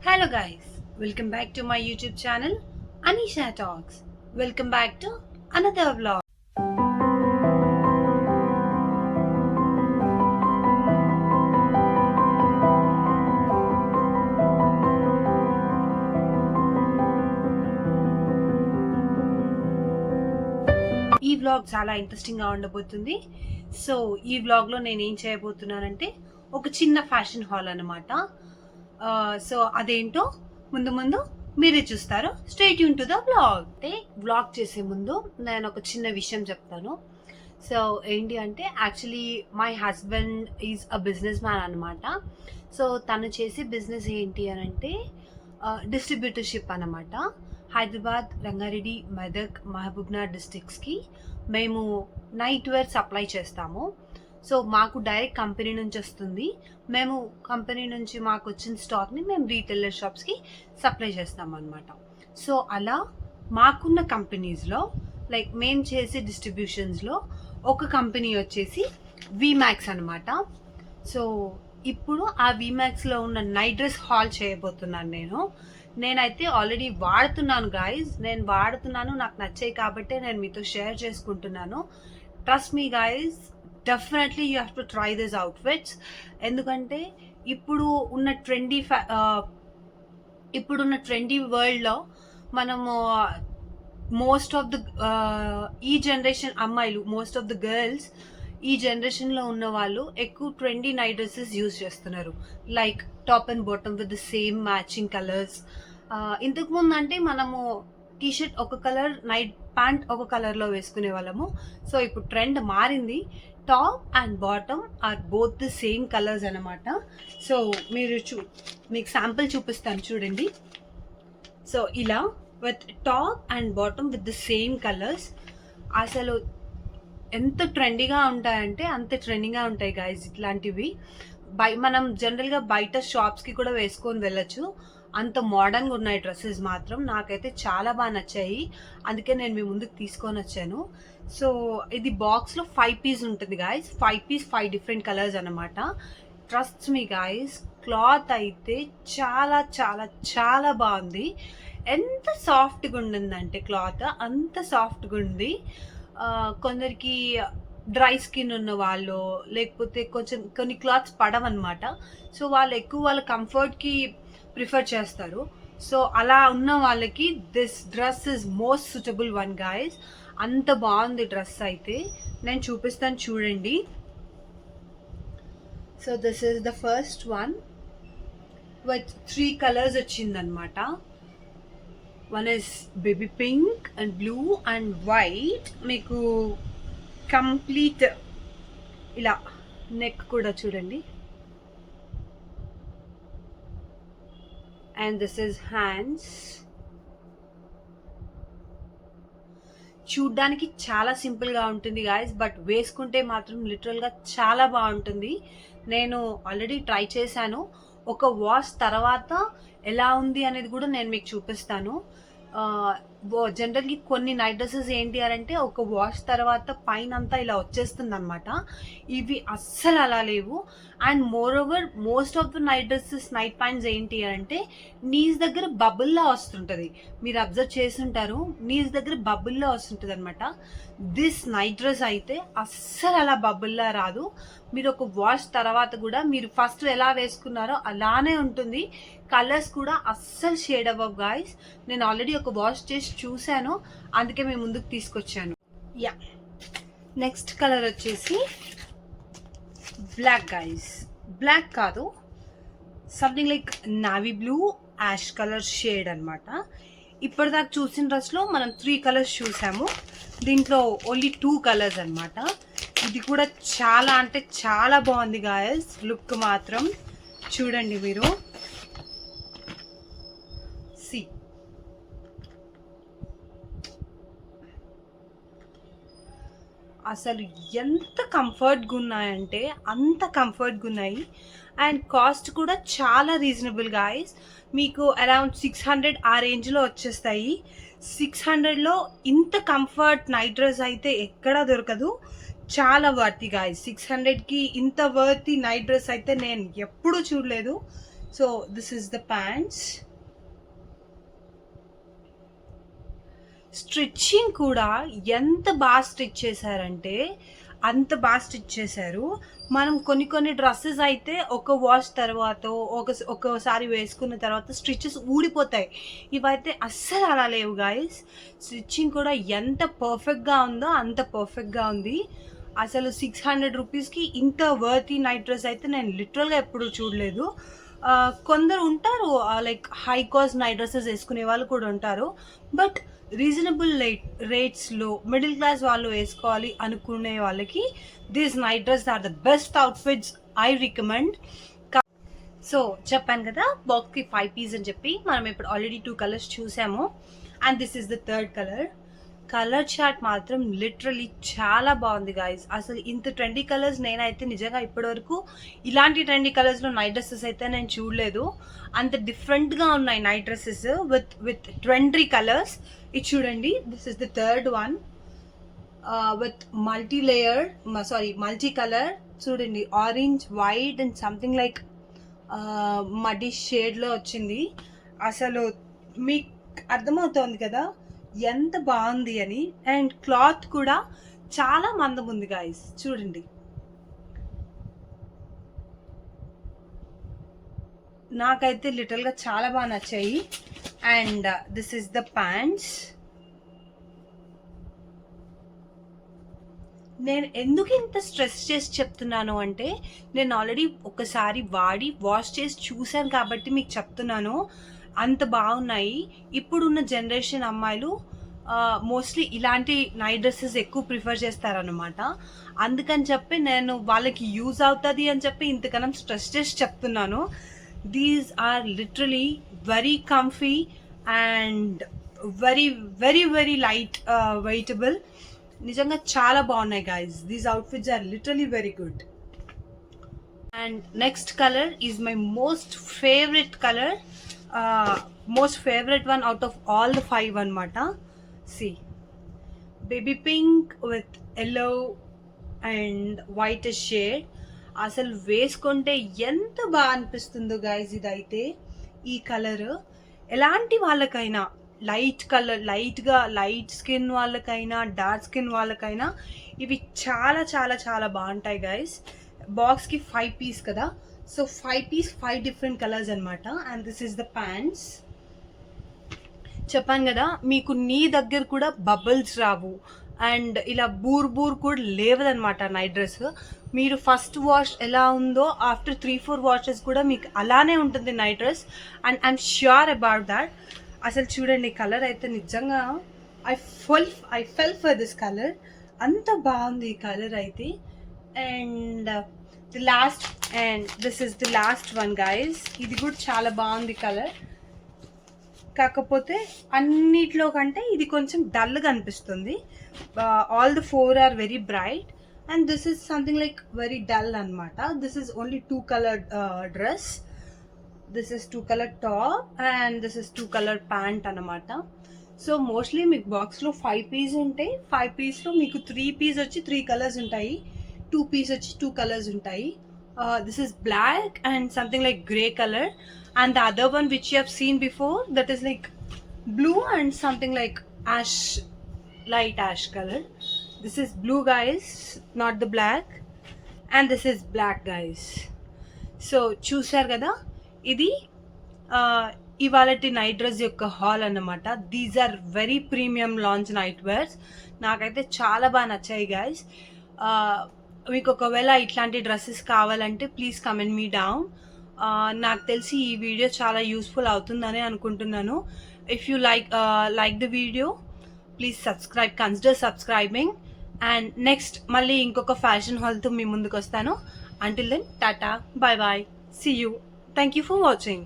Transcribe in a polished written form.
Hello guys, welcome back to my YouTube channel Anisha Talks. Welcome back to another vlog. ఈ vlog చాలా interesting గా ఉండబోతుంది. So ఈ vlog లో నేను ఏం చేయబోతున్నానంటే ఒక చిన్న ఫ్యాషన్ హాల్ అన్నమాట. సో అదేంటో ముందు ముందు మీరే చూస్తారు. Stay tune to the vlog. అంటే వ్లాగ్ చేసే ముందు నేను ఒక చిన్న విషయం చెప్తాను. సో ఏంటి అంటే actually my husband is a business man అనమాట. సో తను చేసే బిజినెస్ ఏంటి అని అంటే డిస్ట్రిబ్యూటర్షిప్ అనమాట. హైదరాబాద్, రంగారెడ్డి, మెదక్, మహబూబ్నగర్ డిస్ట్రిక్ట్స్కి మేము నైట్ వేర్ సప్లై చేస్తాము. సో మాకు డైరెక్ట్ కంపెనీ నుంచి వస్తుంది. మేము కంపెనీ నుంచి మాకు వచ్చిన స్టాక్ని మేము రీటైలర్ షాప్స్కి సప్లై చేస్తాం అనమాట. సో అలా మాకున్న కంపెనీస్లో లైక్ మేము చేసే డిస్ట్రిబ్యూషన్స్లో ఒక కంపెనీ వచ్చేసి వీమాక్స్ అనమాట. సో ఇప్పుడు ఆ వీమాక్స్లో ఉన్న నైట్ డ్రెస్ హాల్ చేయబోతున్నాను. నేనైతే ఆల్రెడీ వాడుతున్నాను గాయస్. నేను వాడుతున్నాను, నాకు నచ్చాయి కాబట్టి నేను మీతో షేర్ చేసుకుంటున్నాను. Trust me guys, definitely you have to try this outfits. ఎందుకంటే ఇప్పుడున్న ట్రెండీ వరల్డ్లో మనము మోస్ట్ ఆఫ్ ద ఈ జనరేషన్ అమ్మాయిలు, మోస్ట్ ఆఫ్ ద గర్ల్స్ ఈ జనరేషన్లో ఉన్న వాళ్ళు ఎక్కువ ట్రెండీ నైట్ డ్రెస్సెస్ యూజ్ చేస్తున్నారు. Like top and bottom with the same matching colours. ఇంతకుముందు అంటే మనము టీషర్ట్ ఒక కలర్, నైట్ ప్యాంట్ ఒక కలర్లో వేసుకునే వాళ్ళము. సో ఇప్పుడు ట్రెండ్ మారింది. Top and bottom are both the same colours అనమాట. సో మీకు శాంపుల్ చూపిస్తాను చూడండి. సో ఇలా with top and bottom with the same colours అసలు ఎంత ట్రెండీగా ఉంటాయంటే అంత ట్రెండింగ్గా ఉంటాయి గాయస్ ఇట్లాంటివి. మనం జనరల్గా బయట షాప్స్కి కూడా వేసుకొని వెళ్ళచ్చు. అంత మోడర్న్గా ఉన్నాయి డ్రెస్సెస్ మాత్రం. నాకైతే చాలా బాగా నచ్చాయి, అందుకే నేను మీ ముందుకు తీసుకొని వచ్చాను. సో ఇది బాక్స్లో 5 పీస్ ఉంటుంది గాయస్. 5 పీస్ 5 డిఫరెంట్ కలర్స్ అనమాట. ట్రస్ట్ మీ గాయస్, క్లాత్ అయితే చాలా చాలా చాలా బాగుంది. ఎంత సాఫ్ట్గా ఉండిందంటే క్లాత్ అంత సాఫ్ట్గా ఉంది. కొందరికి డ్రై స్కిన్ ఉన్న వాళ్ళు, లేకపోతే కొన్ని క్లాత్స్ పడవన్నమాట. సో వాళ్ళు ఎక్కువ వాళ్ళ కంఫర్ట్కి ప్రిఫర్ చేస్తారు. సో అలా ఉన్న వాళ్ళకి this dress is most suitable one guys. అంత బాగుంది డ్రెస్ అయితే. నేను చూపిస్తాను చూడండి. So this is the first one with 3 colours వచ్చిందనమాట. One is baby pink and blue and white. మీకు కంప్లీట్ ఇలా నెక్ కూడా చూడండి. And this is hands. చూడ్డానికి చాలా సింపుల్గా ఉంటుంది గాయస్, బట్ వేసుకుంటే మాత్రం లిటరల్గా చాలా బాగుంటుంది. నేను ఆల్రెడీ ట్రై చేశాను. ఒక వాష్ తర్వాత ఎలా ఉంది అనేది కూడా నేను మీకు చూపిస్తాను. జనరల్గా కొన్ని నైట్ డ్రెస్సెస్ ఏంటి అంటే ఒక వాష్ తర్వాత పైన అంతా ఇలా వచ్చేస్తుంది అనమాట. ఇవి అస్సలు అలా లేవు. And more over most of the night dresses, night pants ఏంటి అంటే నీస్ దగ్గర బబుల్లా వస్తుంటుంది. మీరు అబ్జర్వ్ చేస్తుంటారు, నీస్ దగ్గర బబుల్లా వస్తుంటుంది అనమాట. దిస్ నైట్ డ్రెస్ అయితే అస్సలు అలా బబుల్లా రాదు. మీరు ఒక వాష్ తర్వాత కూడా మీరు ఫస్ట్ ఎలా వేసుకున్నారో అలానే ఉంటుంది. కలర్స్ కూడా అస్సలు షేడ్ అవ్వవు గాయస్. నేను ఆల్రెడీ ఒక వాష్ చేసి చూశాను, అందుకే మేము ముందుకు తీసుకొచ్చాను. యా, నెక్స్ట్ కలర్ వచ్చేసి బ్లాక్ గాయస్. బ్లాక్ కాదు, something like navy blue ash colour shade అనమాట. ఇప్పటిదాకా చూసిన డ్రెస్లో మనం 3 కలర్స్ చూసాము. దీంట్లో ఓన్లీ 2 కలర్స్ అనమాట. ఇది కూడా చాలా అంటే చాలా బాగుంది గాయస్. లుక్ మాత్రం చూడండి మీరు. సి అసలు ఎంత కంఫర్ట్గా ఉన్నాయంటే అంత కంఫర్ట్గా ఉన్నాయి. అండ్ కాస్ట్ కూడా చాలా రీజనబుల్ గాయస్. మీకు అరౌండ్ 600 ఆ రేంజ్లో వచ్చేస్తాయి. 600లో ఇంత కంఫర్ట్ నైట్ డ్రెస్ అయితే ఎక్కడా దొరకదు. చాలా వర్తి గాయస్. 600కి ఇంత వర్తి నైట్ డ్రెస్ అయితే నేను ఎప్పుడూ చూడలేదు. So this is the pants. Stitching కూడా ఎంత బాగా స్టిచ్ చేశారంటే అంత బాగా స్టిచ్ చేశారు. మనం కొన్ని డ్రెస్సెస్ అయితే ఒక వాష్ తర్వాత ఒకసారి వేసుకున్న తర్వాత స్టిచెస్ ఊడిపోతాయి. ఇవైతే అస్సలు అలా లేవు గైస్. స్టిచ్చింగ్ కూడా ఎంత పర్ఫెక్ట్గా ఉందో అంత పర్ఫెక్ట్గా ఉంది. అసలు 600 రూపీస్కి ఇంత వర్తీ నైట్ డ్రెస్ అయితే నేను లిటరల్గా ఎప్పుడూ చూడలేదు. కొందరు ఉంటారు like high cost night dresses వేసుకునే వాళ్ళు కూడా ఉంటారు. బట్ రీజనబుల్ రేట్స్లో మిడిల్ క్లాస్ వాళ్ళు వేసుకోవాలి అనుకునే వాళ్ళకి these night dress are the best outfits I recommend. So చెప్పాను కదా బాక్స్కి 5 పీస్ అని చెప్పి. మనం ఇప్పుడు ఆల్రెడీ 2 కలర్స్ చూసాము and this is the third colour. Colour chart మాత్రం లిటరలీ చాలా బాగుంది గాయస్. అసలు ఇంత ట్రెండీ కలర్స్ నేనైతే నిజంగా ఇప్పటివరకు ఇలాంటి ట్రెండీ కలర్స్లో నైట్ డ్రెస్సెస్ అయితే నేను చూడలేదు. అంత డిఫరెంట్గా ఉన్నాయి night dresses with trendy colours. ఇది చూడండి, this is the third one with multi colour. చూడండి, orange, white and something like muddy షేడ్లో వచ్చింది. అసలు మీకు అర్థమవుతోంది కదా ఎంత బాగుంది అని. అండ్ క్లాత్ కూడా చాలా మందం ఉంది గాయస్. చూడండి, నాకైతే లిటరల్గా చాలా బాగా నచ్చాయి. And this is the pants. నేను ఎందుకు ఇంత స్ట్రెస్ చేసి చెప్తున్నాను అంటే నేను ఆల్రెడీ ఒకసారి వాడి వాష్ చేసి చూశాను కాబట్టి మీకు చెప్తున్నాను. అంత బాగున్నాయి. ఇప్పుడున్న జనరేషన్ అమ్మాయిలు మోస్ట్లీ ఇలాంటి నైట్ డ్రెస్సెస్ ఎక్కువ ప్రిఫర్ చేస్తారనమాట. అందుకని చెప్పి నేను వాళ్ళకి యూజ్ అవుతుంది అని చెప్పి ఇంతకన్నా స్ట్రెస్ చేసి చెప్తున్నాను. These are literally very comfy and very very very light weightable. నిజంగా చాలా బాగున్నాయి guys. These outfits are literally very good. And next colour is my most favourite colour. Most favourite one out of all the 5 అనమాట. See, baby pink with yellow and white shade. అసలు వేసుకుంటే ఎంత బాగా అనిపిస్తుందో guys ఇదైతే. ఈ colour ఎలాంటి వాళ్ళకైనా, లైట్ కలర్, లైట్ స్కిన్ వాళ్ళకైనా డార్క్ స్కిన్ వాళ్ళకైనా ఇవి చాలా చాలా చాలా బాగుంటాయి గైజ్. బాక్స్కి 5 పీస్ కదా, సో 5 పీస్ 5 డిఫరెంట్ కలర్స్ అనమాట. And this is the pants. చెప్పాను కదా మీకు నీ దగ్గర కూడా బబుల్స్ రావు అండ్ ఇలా బూర్ కూడా లేవదనమాట నైట్ డ్రెస్. మీరు ఫస్ట్ వాష్ ఎలా ఉందో ఆఫ్టర్ 3-4 వాషెస్ కూడా మీకు అలానే ఉంటుంది night dress. And I'm sure about that. అసలు చూడండి, కలర్ అయితే నిజంగా I full for this colour. అంత బాగుంది ఈ కలర్ అయితే. And this is the last one guy's. ఇది కూడా చాలా బాగుంది కలర్. కాకపోతే అన్నిట్లో కంటే ఇది కొంచెం డల్గా అనిపిస్తుంది. All the 4 are very bright and this is something like very dull అనమాట. This is only 2 colour dress. This is 2 colour top and this is 2 colour pant అనమాట. సో మోస్ట్లీ మీకు బాక్స్లో 5 పీస్ ఉంటాయి. 5 పీస్లో మీకు 3 పీస్ వచ్చి 3 కలర్స్ ఉంటాయి, 2 piece వచ్చి 2 colours ఉంటాయి. This is black and something like grey color, and the other one which you have seen before, that is like blue and something like ash, light ash color. This is blue guys, not the black, and this is black guys. So చూసారు కదా, ఇది ఇవాళటి night dress యొక్క haul అన్నమాట. These are very premium launch night wears. నాకైతే చాలా బాగా నచ్చాయి గైస్. మీకు ఒకవేళ ఇట్లాంటి డ్రెస్సెస్ కావాలంటే ప్లీజ్ కమెంట్ మీ డౌన్. నాకు తెలిసి ఈ వీడియో చాలా యూస్ఫుల్ అవుతుందని అనుకుంటున్నాను. If you like the video please consider subscribing. And next మళ్ళీ ఇంకొక ఫ్యాషన్ హాల్తో మీ ముందుకు వస్తాను. Until then tata, bye bye, see you, thank you for watching.